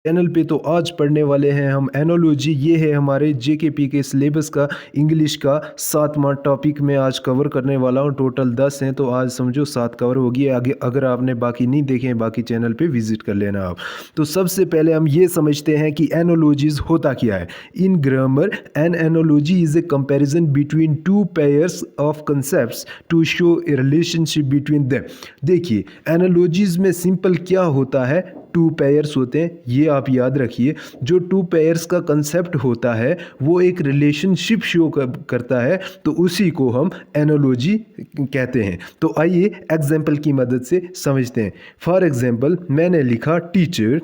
Channel पे तो आज पढ़ने वाले हैं हम एनोलॉजी। ये है हमारे जेकेपी के सिलेबस का इंग्लिश का 7वां टॉपिक में आज कवर करने वाला हूँ। टोटल 10 हैं तो आज समझो 7 कवर होगी। आगे अगर आपने बाकी नहीं देखे हैं बाकी चैनल पे विजिट कर लेना आप। तो सबसे पहले हम ये समझते हैं कि एनोलॉजीज होता क्या है। In grammar an analogy is a comparison between two pairs of concepts to show a relationship between them. देखिए एनोलॉजीज में सिंपल क्या होता है, टू पेयर्स होते हैं, ये आप याद रखिए। जो टू पेयर्स का कंसेप्ट होता है वो एक रिलेशनशिप शो करता है, तो उसी को हम एनालॉजी कहते हैं। तो आइए एग्जाम्पल की मदद से समझते हैं। फॉर एग्जाम्पल मैंने लिखा टीचर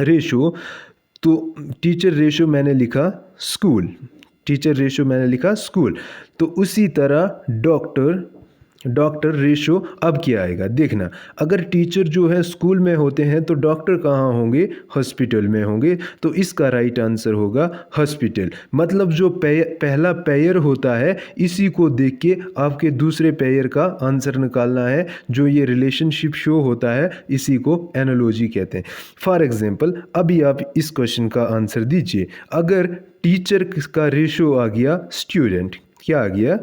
रेशो, तो टीचर रेशो मैंने लिखा स्कूल, टीचर रेशो मैंने लिखा स्कूल। तो उसी तरह डॉक्टर रेशो अब क्या आएगा देखना। अगर टीचर जो है स्कूल में होते हैं तो डॉक्टर कहाँ होंगे, हॉस्पिटल में होंगे। तो इसका राइट आंसर होगा हॉस्पिटल। मतलब जो पहला पेयर होता है इसी को देख के आपके दूसरे पेयर का आंसर निकालना है। जो ये रिलेशनशिप शो होता है इसी को एनालॉजी कहते हैं। फॉर एग्जाम्पल अभी आप इस क्वेश्चन का आंसर दीजिए। अगर टीचर का रेशो आ गया स्टूडेंट, क्या आ गया,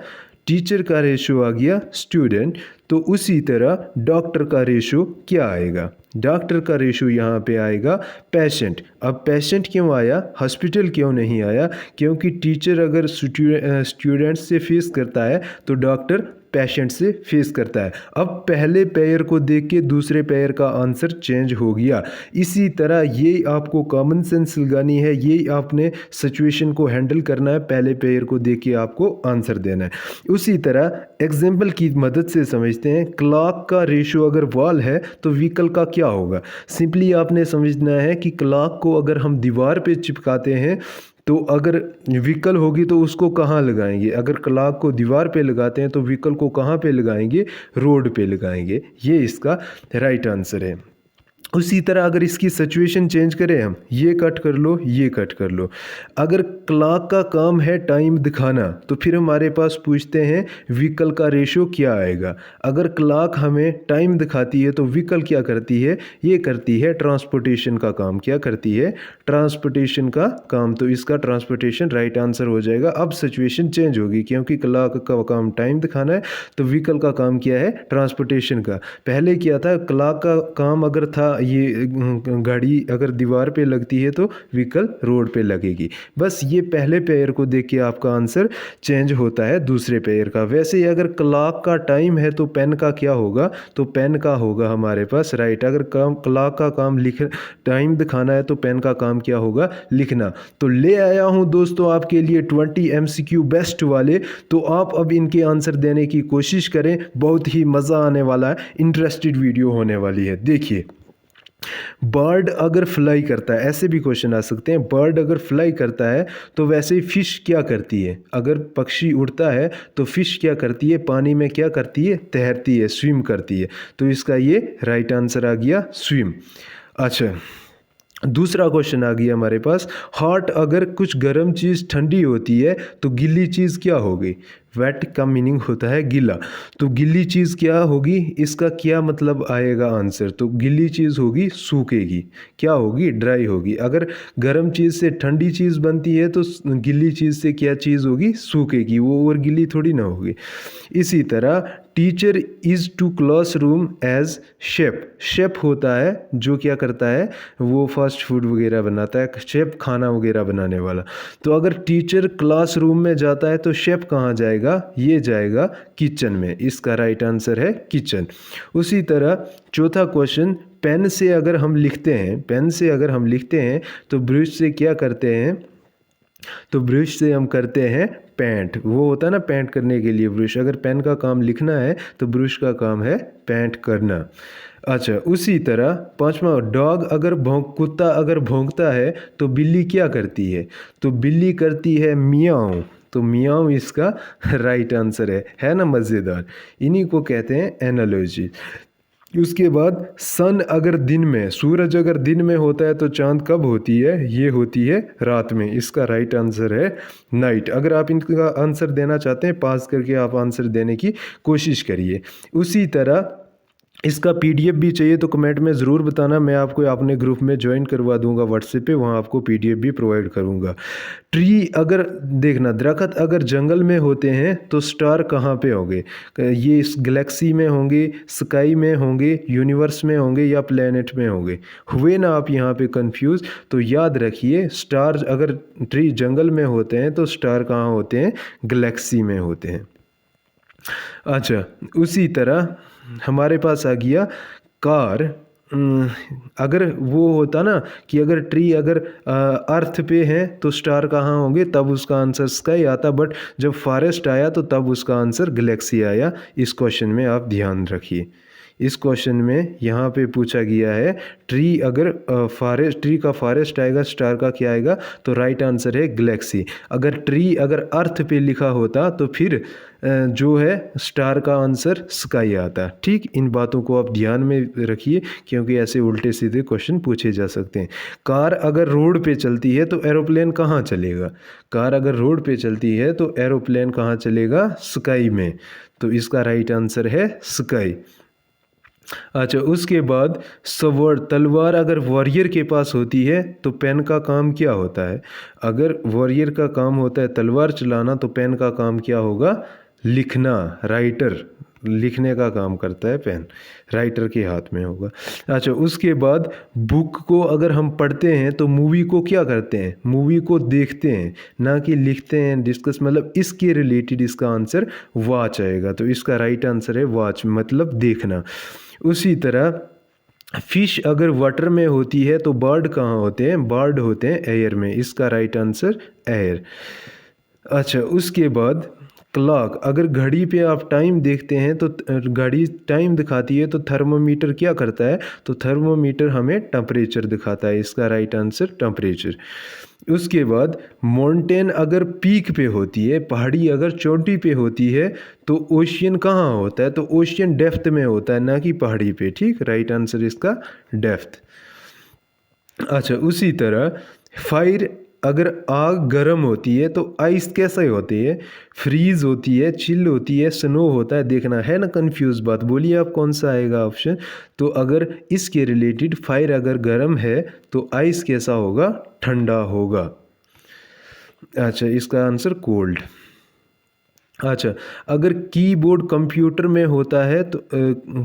टीचर का रेशो आ गया स्टूडेंट, तो उसी तरह डॉक्टर का रेशो क्या आएगा, डॉक्टर का रेशो यहाँ पे आएगा पेशेंट। अब पेशेंट क्यों आया, हॉस्पिटल क्यों नहीं आया, क्योंकि टीचर अगर स्टूडेंट से फेस करता है तो डॉक्टर पेशेंट से फेस करता है। अब पहले पेयर को देख के दूसरे पेयर का आंसर चेंज हो गया। इसी तरह ये आपको कॉमन सेंस लगानी है, ये आपने सिचुएशन को हैंडल करना है, पहले पेयर को देख के आपको आंसर देना है। उसी तरह एग्जाम्पल की मदद से समझते हैं। क्लॉक का रेशो अगर वॉल है तो व्हीकल का क्या होगा। सिंपली आपने समझना है कि क्लॉक को अगर हम दीवार पे चिपकाते हैं तो अगर व्हीकल होगी तो उसको कहाँ लगाएंगे, अगर क्लॉक को दीवार पे लगाते हैं तो व्हीकल को कहाँ पे लगाएंगे, रोड पे लगाएंगे। ये इसका राइट आंसर है। उसी तरह अगर इसकी सिचुएशन चेंज करें हम, ये कट कर लो, ये कट कर लो। अगर क्लॉक का काम है टाइम दिखाना तो फिर हमारे पास पूछते हैं व्हीकल का रेशो क्या आएगा। अगर क्लॉक हमें टाइम दिखाती है तो व्हीकल क्या करती है, ये करती है ट्रांसपोर्टेशन का काम। क्या करती है, ट्रांसपोर्टेशन का काम। तो इसका ट्रांसपोर्टेशन राइट आंसर हो जाएगा। अब सिचुएशन चेंज होगी क्योंकि क्लॉक का काम टाइम दिखाना है तो व्हीकल का काम क्या है, ट्रांसपोर्टेशन का। पहले क्या था, क्लॉक का काम अगर था ये गाड़ी अगर दीवार पे लगती है तो व्हीकल रोड पे लगेगी। बस ये पहले पेयर को देख के आपका आंसर चेंज होता है दूसरे पेयर का। वैसे ही अगर क्लॉक का टाइम है तो पेन का क्या होगा, तो पेन का होगा हमारे पास राइट। अगर क्लॉक का काम टाइम दिखाना है तो पेन का काम क्या होगा, लिखना। तो ले आया हूँ दोस्तों आपके लिए 20 MCQ बेस्ट वाले। तो आप अब इनके आंसर देने की कोशिश करें, बहुत ही मज़ा आने वाला है, इंटरेस्टेड वीडियो होने वाली है। देखिए बर्ड अगर फ्लाई करता है, ऐसे भी क्वेश्चन आ सकते हैं। बर्ड अगर फ्लाई करता है तो वैसे ही फिश क्या करती है, अगर पक्षी उड़ता है तो फिश क्या करती है, पानी में क्या करती है, तैरती है, स्विम करती है। तो इसका ये राइट आंसर आ गया स्विम। अच्छा दूसरा क्वेश्चन आ गया हमारे पास। हॉट अगर कुछ गर्म चीज़ ठंडी होती है तो गिल्ली चीज़ क्या होगी। वेट का मीनिंग होता है गीला, तो गिल्ली चीज़ क्या होगी, इसका क्या मतलब आएगा आंसर। तो गिल्ली चीज़ होगी सूखेगी, क्या होगी, ड्राई होगी। अगर गर्म चीज़ से ठंडी चीज़ बनती है तो गिल्ली चीज़ से क्या चीज़ होगी, सूखेगी, वो और गिल्ली थोड़ी ना होगी। इसी तरह teacher is to classroom as chef. Chef होता है जो क्या करता है, वो फास्ट फूड वगैरह बनाता है, शेफ खाना वगैरह बनाने वाला। तो अगर टीचर क्लासरूम में जाता है तो शेफ कहाँ जाएगा, ये जाएगा किचन में। इसका राइट आंसर है किचन। उसी तरह चौथा क्वेश्चन, पेन से अगर हम लिखते हैं, पेन से अगर हम लिखते हैं तो ब्रश से क्या करते हैं, तो ब्रश से हम करते हैं पेंट। वो होता है ना पेंट करने के लिए ब्रश। अगर पेन का काम लिखना है तो ब्रश का काम है पेंट करना। अच्छा उसी तरह पांचवा, डॉग अगर कुत्ता अगर भौंकता है तो बिल्ली क्या करती है, तो बिल्ली करती है मियाऊं। तो मियाऊं इसका राइट आंसर है ना मज़ेदार। इन्हीं को कहते हैं एनालॉजी। उसके बाद सन अगर दिन में, सूरज अगर दिन में होता है तो चांद कब होती है, ये होती है रात में। इसका राइट आंसर है नाइट। अगर आप इनका आंसर देना चाहते हैं पास करके आप आंसर देने की कोशिश करिए। उसी तरह इसका पीडीएफ भी चाहिए तो कमेंट में ज़रूर बताना, मैं आपको अपने ग्रुप में ज्वाइन करवा दूंगा व्हाट्सएप पे, वहाँ आपको पीडीएफ भी प्रोवाइड करूंगा। ट्री अगर देखना, दरख्त अगर जंगल में होते हैं तो स्टार कहाँ पे होंगे? ये इस गैलेक्सी में होंगे, स्काई में होंगे, यूनिवर्स में होंगे या प्लेनेट में होंगे? हुए ना आप यहाँ पे कंफ्यूज? तो याद रखिए, स्टार अगर ट्री जंगल में होते हैं तो स्टार कहाँ होते हैं? गैलेक्सी में होते हैं। अच्छा, उसी तरह हमारे पास आ गया कार। अगर वो होता ना कि अगर ट्री अगर अर्थ पे है तो स्टार कहाँ होंगे, तब उसका आंसर स्काई आता, बट जब फॉरेस्ट आया तो तब उसका आंसर गैलेक्सी आया। इस क्वेश्चन में आप ध्यान रखिए। इस क्वेश्चन में यहाँ पे पूछा गया है ट्री अगर फॉरेस्ट, ट्री का फॉरेस्ट आएगा, स्टार का क्या आएगा? तो राइट आंसर है गैलेक्सी। अगर ट्री अगर अर्थ पे लिखा होता तो फिर जो है स्टार का आंसर स्काई आता। ठीक, इन बातों को आप ध्यान में रखिए क्योंकि ऐसे उल्टे सीधे क्वेश्चन पूछे जा सकते हैं। कार अगर रोड पे चलती है तो एरोप्लेन कहाँ चलेगा? कार अगर रोड पे चलती है तो एरोप्लेन कहाँ चलेगा? स्काई में। तो इसका राइट आंसर है स्काई। अच्छा, उसके बाद स्वॉर्ड, तलवार अगर वॉरियर के पास होती है तो पेन का काम क्या होता है? अगर वॉरियर का काम होता है तलवार चलाना तो पेन का काम क्या होगा? लिखना। राइटर, लिखने का काम करता है पेन, राइटर के हाथ में होगा। अच्छा, उसके बाद बुक को अगर हम पढ़ते हैं तो मूवी को क्या करते हैं? मूवी को देखते हैं, ना कि लिखते हैं, डिस्कस, मतलब इसके रिलेटेड इसका आंसर वॉच आएगा। तो इसका राइट आंसर है वॉच, मतलब देखना। उसी तरह फिश अगर वाटर में होती है तो बर्ड कहाँ होते हैं? बर्ड होते हैं एयर में। इसका राइट आंसर एयर। अच्छा, उसके बाद क्लॉक, अगर घड़ी पे आप टाइम देखते हैं तो घड़ी टाइम दिखाती है तो थर्मोमीटर क्या करता है? तो थर्मोमीटर हमें टेम्परेचर दिखाता है। इसका राइट आंसर टेम्परेचर। उसके बाद माउंटेन अगर पीक पे होती है, पहाड़ी अगर चोटी पे होती है तो ओशियन कहाँ होता है? तो ओशियन डेप्थ में होता है, ना कि पहाड़ी पे। ठीक, राइट आंसर इसका डेप्थ। अच्छा, उसी तरह फायर अगर आग गर्म होती है तो आइस कैसे होती है? फ्रीज होती है, चिल होती है, स्नो होता है? देखना है ना कंफ्यूज बात, बोलिए आप कौन सा आएगा ऑप्शन? तो अगर इसके रिलेटेड फायर अगर गर्म है तो आइस कैसा होगा? ठंडा होगा। अच्छा, इसका आंसर कोल्ड। अच्छा, अगर कीबोर्ड कंप्यूटर में होता है तो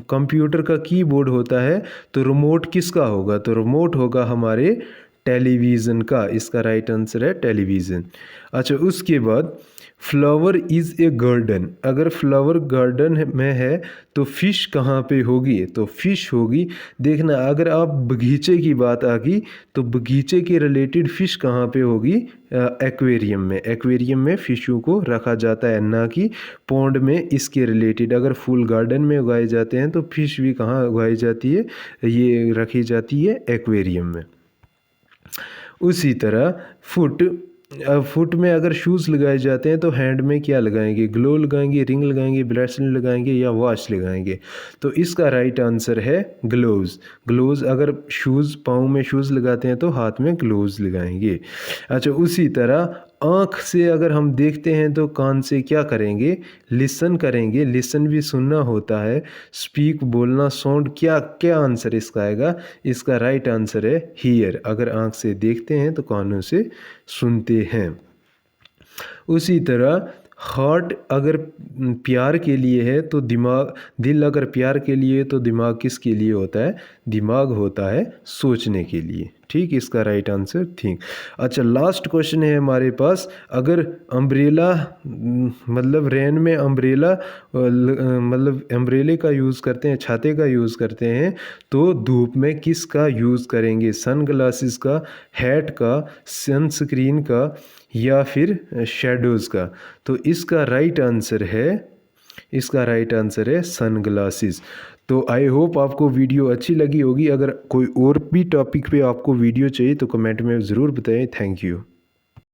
कंप्यूटर का कीबोर्ड होता है तो रिमोट किसका होगा? तो रिमोट होगा हमारे टेलीविज़न का। इसका राइट आंसर है टेलीविज़न। अच्छा, उसके बाद फ्लावर इज़ ए गार्डन, अगर फ्लावर गार्डन में है तो फिश कहाँ पे होगी? तो फिश होगी। देखना, अगर आप बगीचे की बात आ गई तो बगीचे के रिलेटेड फिश कहाँ पे होगी? एक्वेरियम में। एक्वेरियम में फिशों को रखा जाता है, ना कि पॉन्ड में। इसके रिलेटेड अगर फूल गार्डन में उगाए जाते हैं तो फिश भी कहाँ उगाई जाती है? ये रखी जाती है एक्वेरियम में। उसी तरह फुट में अगर शूज़ लगाए जाते हैं तो हैंड में क्या लगाएंगे? ग्लो लगाएंगे, रिंग लगाएंगे, ब्रेसलेट लगाएंगे या वॉच लगाएंगे? तो इसका राइट आंसर है ग्लोव्स। ग्लोव्स, अगर शूज़, पाँव में शूज़ लगाते हैं तो हाथ में ग्लोव्स लगाएंगे। अच्छा, उसी तरह आँख से अगर हम देखते हैं तो कान से क्या करेंगे? लिसन करेंगे। लिसन भी सुनना होता है, स्पीक बोलना, साउंड। क्या क्या आंसर इसका आएगा? इसका राइट आंसर है हियर। अगर आँख से देखते हैं तो कानों से सुनते हैं। उसी तरह हार्ट अगर प्यार के लिए है तो दिमाग, दिल अगर प्यार के लिए तो दिमाग किसके लिए होता है? दिमाग होता है सोचने के लिए। ठीक, इसका राइट आंसर थिंक। अच्छा, लास्ट क्वेश्चन है हमारे पास, अगर अम्ब्रेला, मतलब रेन में अम्ब्रेला, मतलब अम्ब्रेले का यूज़ करते हैं, छाते का यूज़ करते हैं, तो धूप में किसका यूज़ करेंगे? सन ग्लासेस का, हैट का, सनस्क्रीन का या फिर शेडोज़ का? तो इसका राइट आंसर है सन ग्लासेस। तो आई होप आपको वीडियो अच्छी लगी होगी। अगर कोई और भी टॉपिक पे आपको वीडियो चाहिए तो कमेंट में ज़रूर बताएं। Thank you.